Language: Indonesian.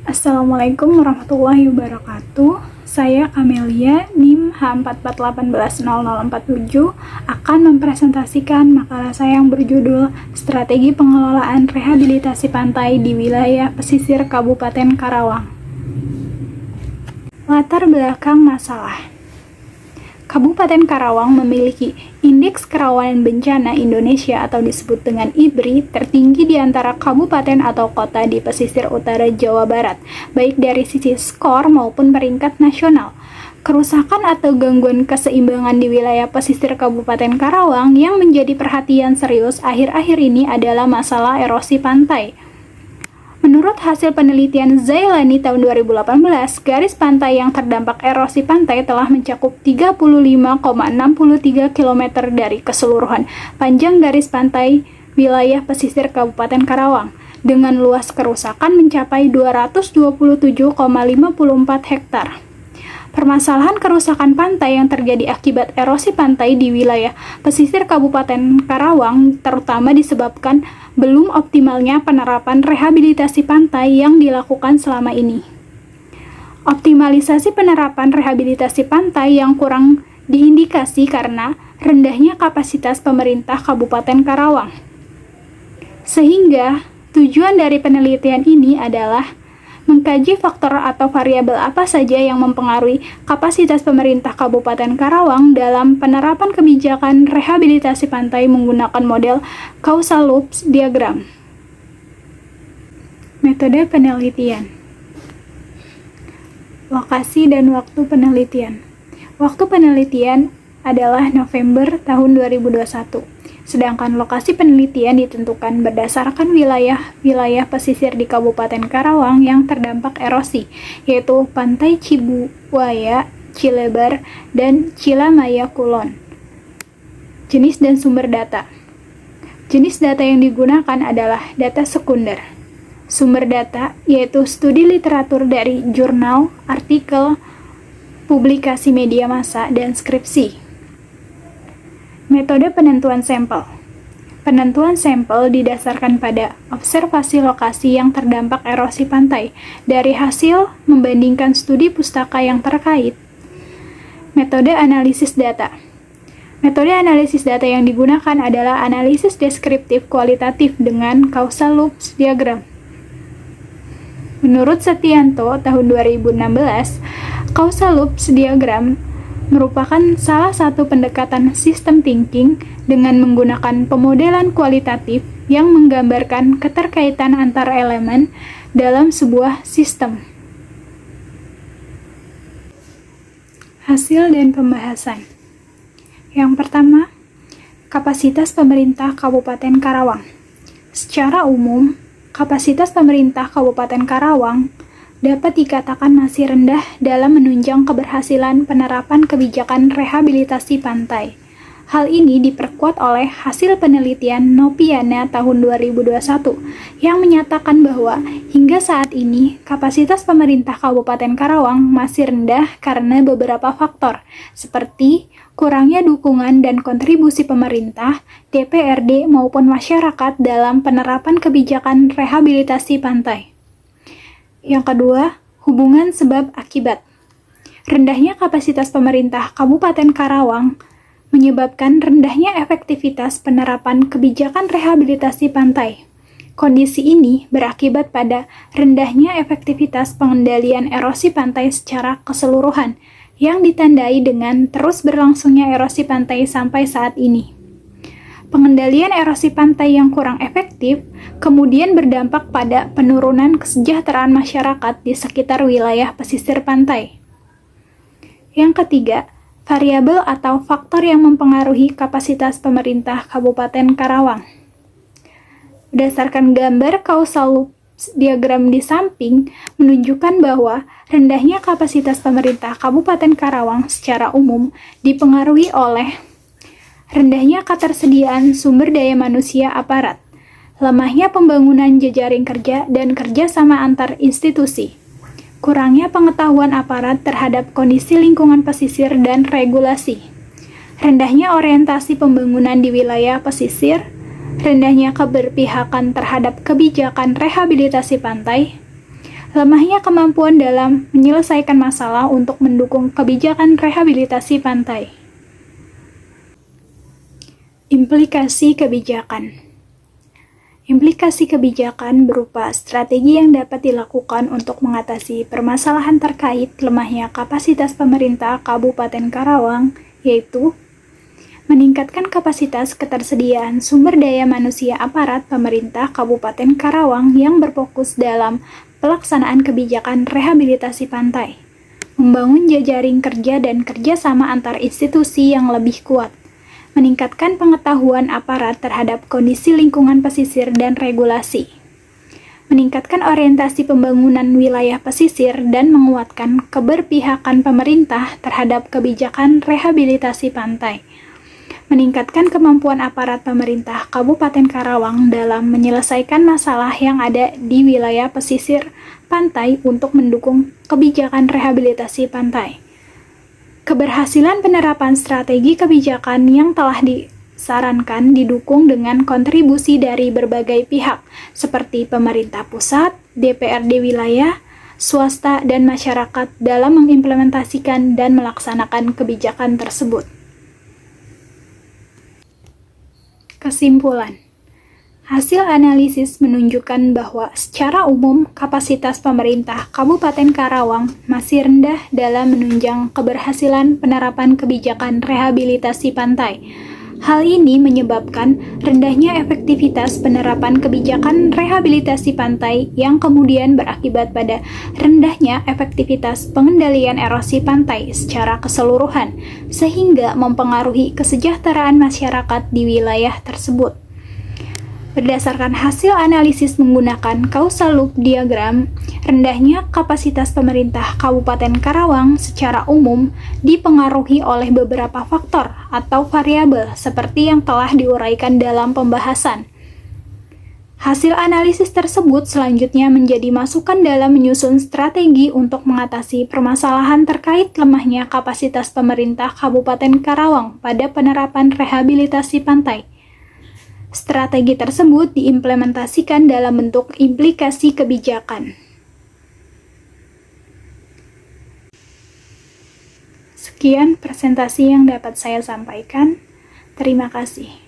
Assalamualaikum warahmatullahi wabarakatuh. Saya Kamelia, NIM H44180047, akan mempresentasikan makalah saya yang berjudul Strategi Pengelolaan Rehabilitasi Pantai di Wilayah Pesisir Kabupaten Karawang. Latar belakang masalah. Kabupaten Karawang memiliki Indeks Kerawanan Bencana Indonesia atau disebut dengan IBRI tertinggi di antara kabupaten atau kota di pesisir utara Jawa Barat, baik dari sisi skor maupun peringkat nasional. Kerusakan atau gangguan keseimbangan di wilayah pesisir Kabupaten Karawang yang menjadi perhatian serius akhir-akhir ini adalah masalah erosi pantai. Menurut hasil penelitian Zailani tahun 2018, garis pantai yang terdampak erosi pantai telah mencakup 35,63 km dari keseluruhan panjang garis pantai wilayah pesisir Kabupaten Karawang, dengan luas kerusakan mencapai 227,54 hektar. Permasalahan kerusakan pantai yang terjadi akibat erosi pantai di wilayah pesisir Kabupaten Karawang terutama disebabkan belum optimalnya penerapan rehabilitasi pantai yang dilakukan selama ini. Optimalisasi penerapan rehabilitasi pantai yang kurang diindikasi karena rendahnya kapasitas pemerintah Kabupaten Karawang. Sehingga tujuan dari penelitian ini adalah mengkaji faktor atau variabel apa saja yang mempengaruhi kapasitas pemerintah Kabupaten Karawang dalam penerapan kebijakan rehabilitasi pantai menggunakan model causal loops diagram. Metode penelitian. Lokasi dan waktu penelitian. Waktu penelitian adalah November tahun 2021. Sedangkan lokasi penelitian ditentukan berdasarkan wilayah pesisir di Kabupaten Karawang yang terdampak erosi, yaitu Pantai Cibuaya, Cilebar, dan Cilamaya Kulon. Jenis dan sumber data. Jenis data yang digunakan adalah data sekunder. Sumber data yaitu studi literatur dari jurnal, artikel, publikasi media massa, dan skripsi. Metode penentuan sampel. Penentuan sampel didasarkan pada observasi lokasi yang terdampak erosi pantai dari hasil membandingkan studi pustaka yang terkait. Metode analisis data. Metode analisis data yang digunakan adalah analisis deskriptif kualitatif dengan causal loops diagram. Menurut Setianto tahun 2016, causal loops diagram merupakan salah satu pendekatan system thinking dengan menggunakan pemodelan kualitatif yang menggambarkan keterkaitan antar elemen dalam sebuah sistem. Hasil dan pembahasan. Yang pertama, kapasitas pemerintah Kabupaten Karawang. Secara umum, kapasitas pemerintah Kabupaten Karawang dapat dikatakan masih rendah dalam menunjang keberhasilan penerapan kebijakan rehabilitasi pantai. Hal ini diperkuat oleh hasil penelitian Nopiana tahun 2021 yang menyatakan bahwa hingga saat ini kapasitas pemerintah Kabupaten Karawang masih rendah karena beberapa faktor seperti kurangnya dukungan dan kontribusi pemerintah, DPRD maupun masyarakat dalam penerapan kebijakan rehabilitasi pantai. Yang kedua, hubungan sebab akibat. Rendahnya kapasitas pemerintah Kabupaten Karawang menyebabkan rendahnya efektivitas penerapan kebijakan rehabilitasi pantai. Kondisi ini berakibat pada rendahnya efektivitas pengendalian erosi pantai secara keseluruhan yang ditandai dengan terus berlangsungnya erosi pantai sampai saat ini. Pengendalian erosi pantai yang kurang efektif kemudian berdampak pada penurunan kesejahteraan masyarakat di sekitar wilayah pesisir pantai. Yang ketiga, variabel atau faktor yang mempengaruhi kapasitas pemerintah Kabupaten Karawang. Berdasarkan gambar causal loops diagram di samping menunjukkan bahwa rendahnya kapasitas pemerintah Kabupaten Karawang secara umum dipengaruhi oleh rendahnya ketersediaan sumber daya manusia aparat, lemahnya pembangunan jejaring kerja dan kerjasama antar institusi, kurangnya pengetahuan aparat terhadap kondisi lingkungan pesisir dan regulasi, rendahnya orientasi pembangunan di wilayah pesisir, rendahnya keberpihakan terhadap kebijakan rehabilitasi pantai, lemahnya kemampuan dalam menyelesaikan masalah untuk mendukung kebijakan rehabilitasi pantai. Implikasi kebijakan. Implikasi kebijakan berupa strategi yang dapat dilakukan untuk mengatasi permasalahan terkait lemahnya kapasitas pemerintah Kabupaten Karawang, yaitu meningkatkan kapasitas ketersediaan sumber daya manusia aparat pemerintah Kabupaten Karawang yang berfokus dalam pelaksanaan kebijakan rehabilitasi pantai, membangun jejaring kerja dan kerjasama antar institusi yang lebih kuat, meningkatkan pengetahuan aparat terhadap kondisi lingkungan pesisir dan regulasi, meningkatkan orientasi pembangunan wilayah pesisir dan menguatkan keberpihakan pemerintah terhadap kebijakan rehabilitasi pantai, meningkatkan kemampuan aparat pemerintah Kabupaten Karawang dalam menyelesaikan masalah yang ada di wilayah pesisir pantai untuk mendukung kebijakan rehabilitasi pantai. Keberhasilan penerapan strategi kebijakan yang telah disarankan didukung dengan kontribusi dari berbagai pihak, seperti pemerintah pusat, DPRD wilayah, swasta, dan masyarakat dalam mengimplementasikan dan melaksanakan kebijakan tersebut. Kesimpulan. Hasil analisis menunjukkan bahwa secara umum kapasitas pemerintah Kabupaten Karawang masih rendah dalam menunjang keberhasilan penerapan kebijakan rehabilitasi pantai. Hal ini menyebabkan rendahnya efektivitas penerapan kebijakan rehabilitasi pantai yang kemudian berakibat pada rendahnya efektivitas pengendalian erosi pantai secara keseluruhan, sehingga mempengaruhi kesejahteraan masyarakat di wilayah tersebut. Berdasarkan hasil analisis menggunakan causal loop diagram, rendahnya kapasitas pemerintah Kabupaten Karawang secara umum dipengaruhi oleh beberapa faktor atau variabel seperti yang telah diuraikan dalam pembahasan. Hasil analisis tersebut selanjutnya menjadi masukan dalam menyusun strategi untuk mengatasi permasalahan terkait lemahnya kapasitas pemerintah Kabupaten Karawang pada penerapan rehabilitasi pantai. Strategi tersebut diimplementasikan dalam bentuk implikasi kebijakan. Sekian presentasi yang dapat saya sampaikan. Terima kasih.